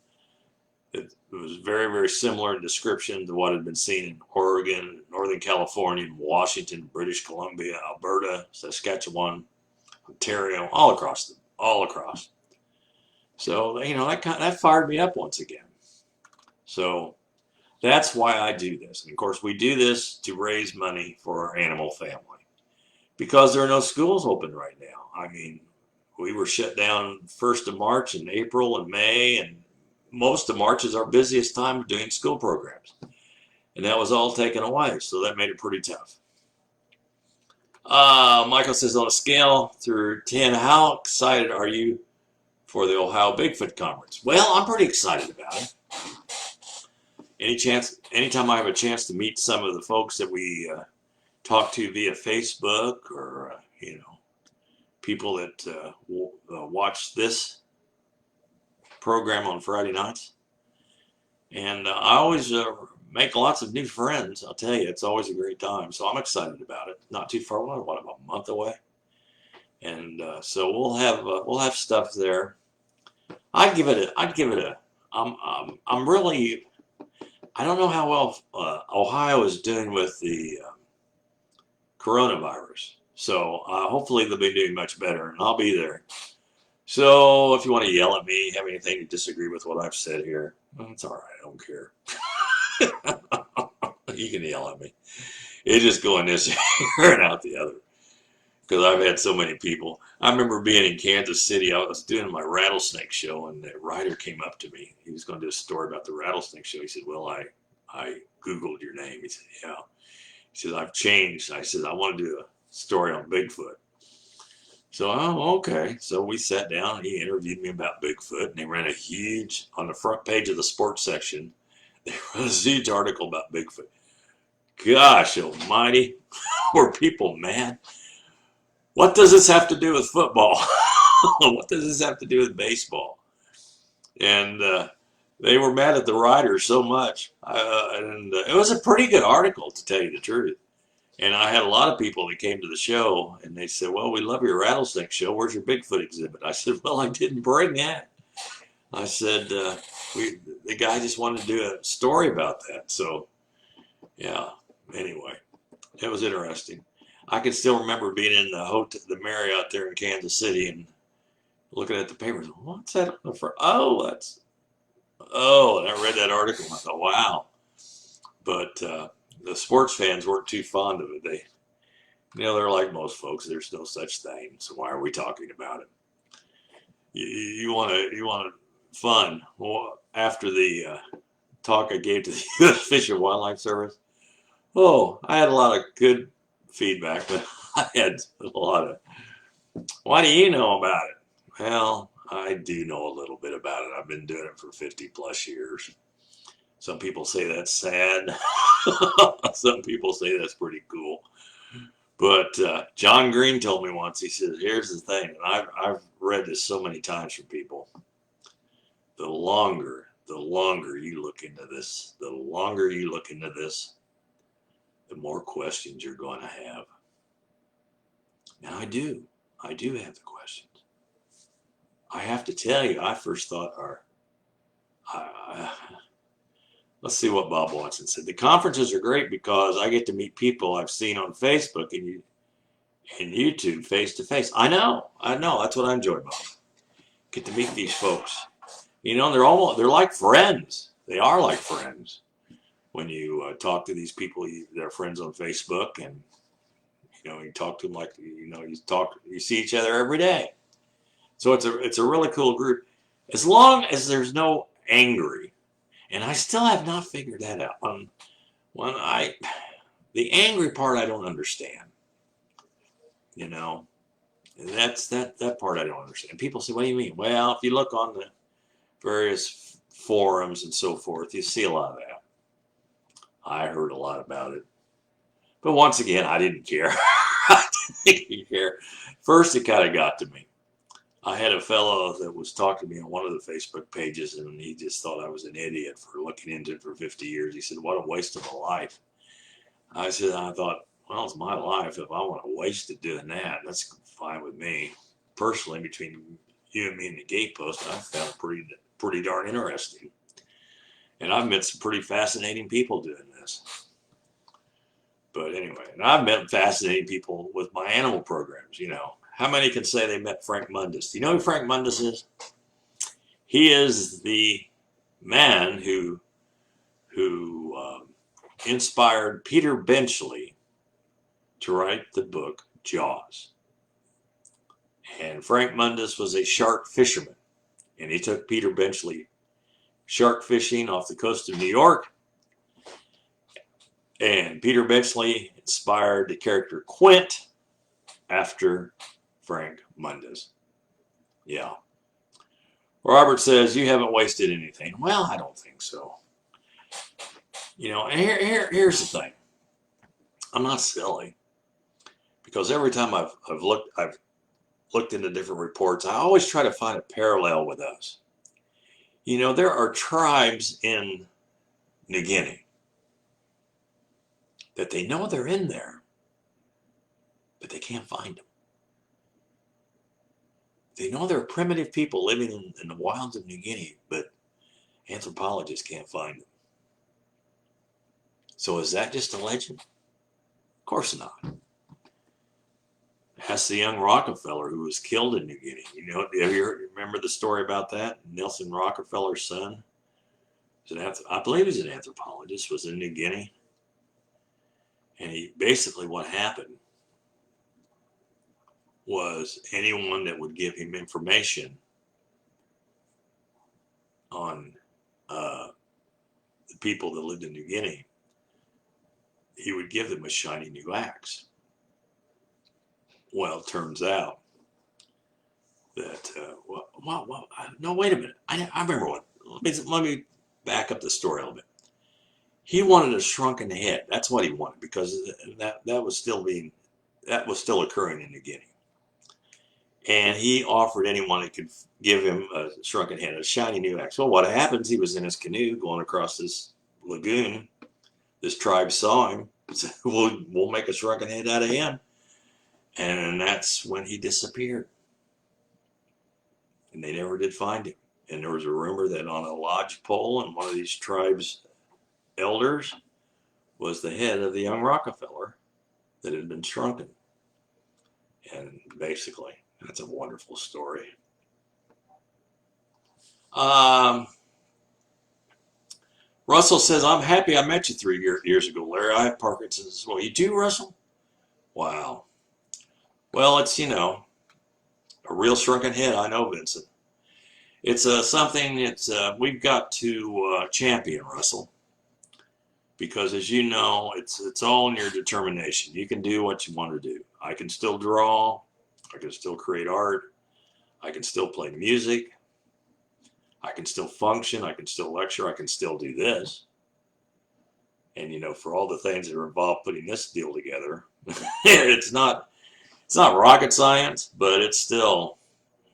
[SPEAKER 2] It was very, very similar in description to what had been seen in Oregon, Northern California, Washington, British Columbia, Alberta, Saskatchewan, Ontario, all across. So, that fired me up once again. So that's why I do this. And of course, we do this to raise money for our animal family because there are no schools open right now. I mean, we were shut down 1st of March and April and May, and most of March is our busiest time of doing school programs. And that was all taken away, so that made it pretty tough. Michael says, on a scale through 10, how excited are you for the Ohio Bigfoot Conference? Well, I'm pretty excited about it. Anytime I have a chance to meet some of the folks that we talk to via Facebook or, people that watch this program on Friday nights. And I always make lots of new friends. I'll tell you, it's always a great time. So I'm excited about it. Not too far away, about a month away. And so we'll have stuff there. I'm really, I don't know how well Ohio is doing with the coronavirus. So hopefully they'll be doing much better, and I'll be there. So if you want to yell at me, have anything to disagree with what I've said here, it's all right. I don't care. You can yell at me. It's just going this ear and out the other. Because I've had so many people. I remember being in Kansas City. I was doing my rattlesnake show, and the writer came up to me. He was going to do a story about the rattlesnake show. He said, well, I Googled your name. He said, yeah. He said, I've changed. I said, I want to do a story on Bigfoot. So, okay. So we sat down, and he interviewed me about Bigfoot, and they ran on the front page of the sports section, there was a huge article about Bigfoot. Gosh almighty, were people mad? What does this have to do with football? What does this have to do with baseball? And they were mad at the writers so much. And it was a pretty good article, to tell you the truth. And I had a lot of people that came to the show, and they said, well, we love your rattlesnake show. Where's your Bigfoot exhibit? I said, well, I didn't bring that. I said, the guy just wanted to do a story about that. So, yeah, anyway, it was interesting. I can still remember being in the hotel, the Marriott there in Kansas City, and looking at the papers. What's that for? Oh, and I read that article, and I thought, wow. But the sports fans weren't too fond of it. They're like most folks. There's no such thing. So why are we talking about it? You want fun. Well, after the talk I gave to the U.S. Fish and Wildlife Service, I had a lot of good feedback, but I had a lot of, why do you know about it? Well, I do know a little bit about it. I've been doing it for 50 plus years. Some people say that's sad. Some people say that's pretty cool. But John Green told me once, he said, here's the thing, and I've read this so many times from people. The longer you look into this, the more questions you're going to have. Now I do have the questions. I have to tell you, I first thought let's see what Bob Watson said. The conferences are great because I get to meet people I've seen on Facebook and YouTube face to face. I know. That's what I enjoy about it. Get to meet these folks. They're like friends. They are like friends. When you talk to these people, they're friends on Facebook, and you talk to them like you see each other every day. So it's a really cool group. As long as there's no angry, and I still have not figured that out. The angry part I don't understand. That's that part I don't understand. People say, what do you mean? Well, if you look on the various forums and so forth, you see a lot of that. I heard a lot about it. But once again, I didn't care. I didn't care. First, it kind of got to me. I had a fellow that was talking to me on one of the Facebook pages, and he just thought I was an idiot for looking into it for 50 years. He said, what a waste of a life. I thought, well, it's my life. If I want to waste it doing that, that's fine with me. Personally, between you and me and the gatepost, I found it pretty darn interesting. And I've met some pretty fascinating people doing this. But anyway, and I've met fascinating people with my animal programs. How many can say they met Frank Mundus? Do you know who Frank Mundus is? He is the man who inspired Peter Benchley to write the book Jaws. And Frank Mundus was a shark fisherman, and he took Peter Benchley shark fishing off the coast of New York. And Peter Benchley inspired the character Quint after Frank Mundus. Yeah. Robert says, you haven't wasted anything. Well, I don't think so. And here's the thing. I'm not silly. Because every time I've looked into different reports, I always try to find a parallel with us. There are tribes in New Guinea that they know they're in there, but they can't find them. They know they're primitive people living in the wilds of New Guinea, but anthropologists can't find them. So is that just a legend? Of course not. Ask the young Rockefeller who was killed in New Guinea. Remember the story about that? Nelson Rockefeller's son, I believe he's an anthropologist, was in New Guinea. And what happened was anyone that would give him information on the people that lived in New Guinea, he would give them a shiny new axe. Well, it turns out that, no, wait a minute. I remember what, let me back up the story a little bit. He wanted a shrunken head. That's what he wanted, because that was still occurring in New Guinea. And he offered anyone that could give him a shrunken head, a shiny new axe. Well, what happens, he was in his canoe going across this lagoon. This tribe saw him, said, we'll make a shrunken head out of him. And that's when he disappeared. And they never did find him. And there was a rumor that on a lodge pole in one of these tribes' elders was the head of the young Rockefeller that had been shrunken. And basically, that's a wonderful story. Russell says, I'm happy I met you 3 years ago, Larry. I have Parkinson's as well. You do, Russell? Wow. Well, it's, a real shrunken head. I know, Vincent. It's something that we've got to champion, Russell. Because as you know, it's all in your determination. You can do what you want to do. I can still draw. I can still create art. I can still play music. I can still function. I can still lecture. I can still do this. And for all the things that are involved putting this deal together, it's not rocket science, but it's still,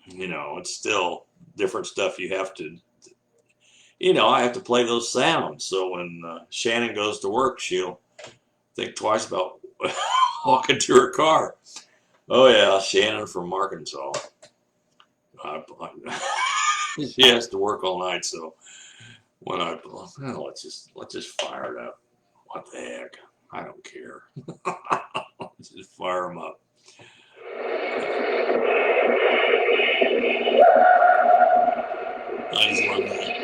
[SPEAKER 2] it's still different stuff you have to. I have to play those sounds. So when Shannon goes to work, she'll think twice about walking to her car. Oh yeah, Shannon from Arkansas. She has to work all night, so when let's just fire it up. What the heck? I don't care. Just fire them up. I just love that.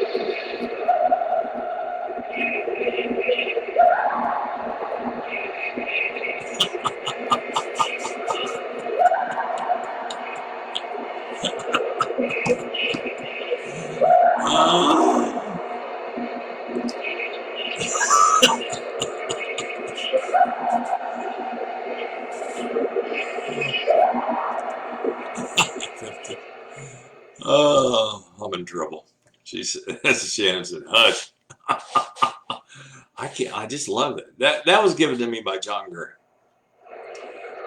[SPEAKER 2] Oh, I'm in trouble. Shannon said, hush. I can't. I just love it. That was given to me by John Gray,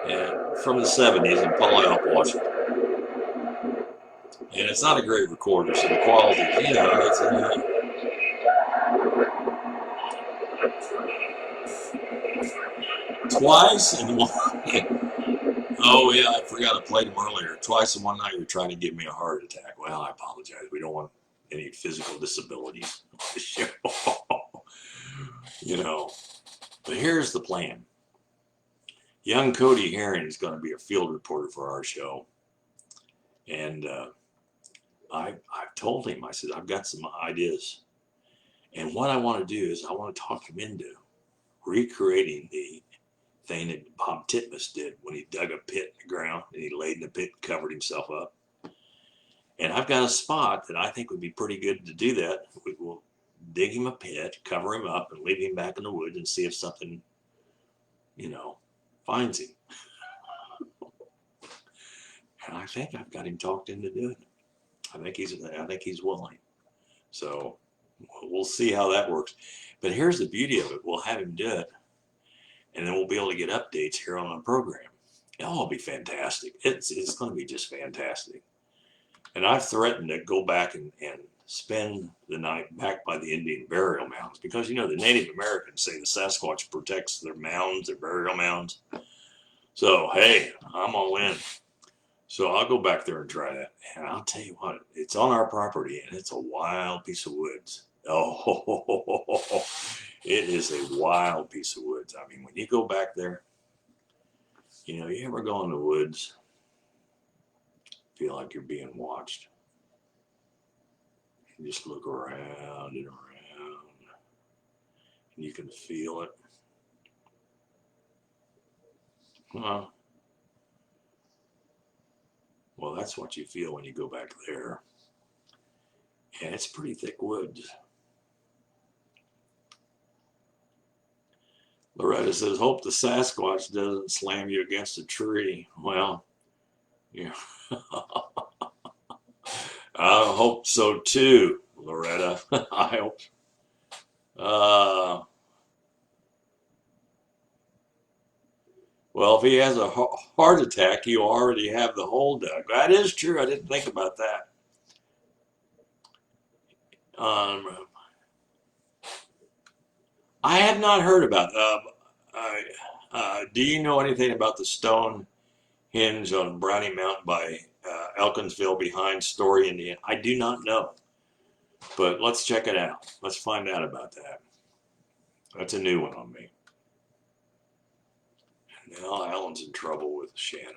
[SPEAKER 2] and from the '70s in Paul Alp, Washington. And it's not a great recorder, so the quality, it's twice in one. Oh yeah, I forgot I played them earlier. Twice in one night, you're trying to give me a heart attack. Well, I apologize. We don't want any physical disabilities on the show. But here's the plan. Young Cody Herring is going to be a field reporter for our show. And I've told him, I said, I've got some ideas. And what I want to do is I want to talk him into recreating the thing that Bob Titmus did when he dug a pit in the ground and he laid in the pit and covered himself up. And I've got a spot that I think would be pretty good to do that. We will dig him a pit, cover him up, and leave him back in the woods and see if something, finds him. And I think I've got him talked into doing it. I think he's willing. So we'll see how that works. But here's the beauty of it. We'll have him do it, and then we'll be able to get updates here on the program. It'll be fantastic. It's going to be just fantastic. And I've threatened to go back and spend the night back by the Indian burial mounds because, the Native Americans say the Sasquatch protects their mounds, their burial mounds. So, hey, I'm all in. So I'll go back there and try that. And I'll tell you what, it's on our property and it's a wild piece of woods. Oh, it is a wild piece of woods. I mean, when you go back there, you ever go in the woods, feel like you're being watched. You just look around and around, and you can feel it. Well, that's what you feel when you go back there. And it's pretty thick woods. Loretta says, hope the Sasquatch doesn't slam you against a tree. Well, yeah. I hope so too, Loretta. I hope. Well, if he has a heart attack, you already have the hole dug. That is true. I didn't think about that. I have not heard about. Do you know anything about the stone hinge on Brownie Mountain by Elkinsville behind Story, Indiana? I do not know, but let's check it out. Let's find out about that. That's a new one on me. Now Alan's in trouble with Shannon.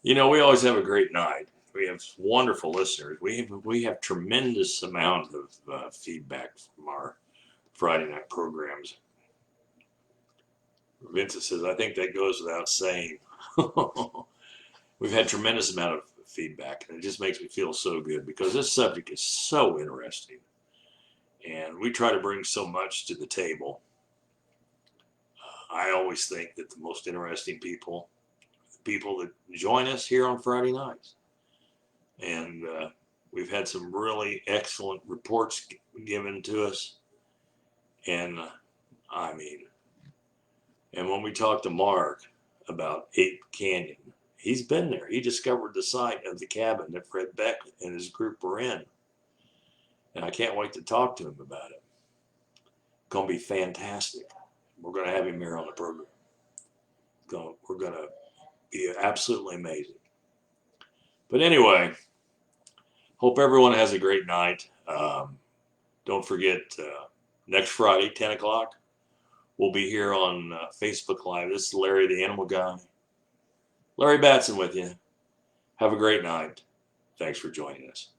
[SPEAKER 2] You know, we always have a great night. We have wonderful listeners. We have tremendous amount of feedback from our Friday night programs. Vincent says, I think that goes without saying. We've had tremendous amount of feedback, and it just makes me feel so good because this subject is so interesting. And we try to bring so much to the table. I always think that the most interesting people that join us here on Friday nights. And we've had some really excellent reports given to us. And and when we talked to Mark about Ape Canyon, he's been there. He discovered the site of the cabin that Fred Beck and his group were in. And I can't wait to talk to him about it. It's going to be fantastic. We're going to have him here on the program. We're going to be absolutely amazing. But anyway, hope everyone has a great night. Don't forget, next Friday, 10 o'clock, we'll be here on Facebook Live. This is Larry, the Animal Guy. Larry Battson with you. Have a great night. Thanks for joining us.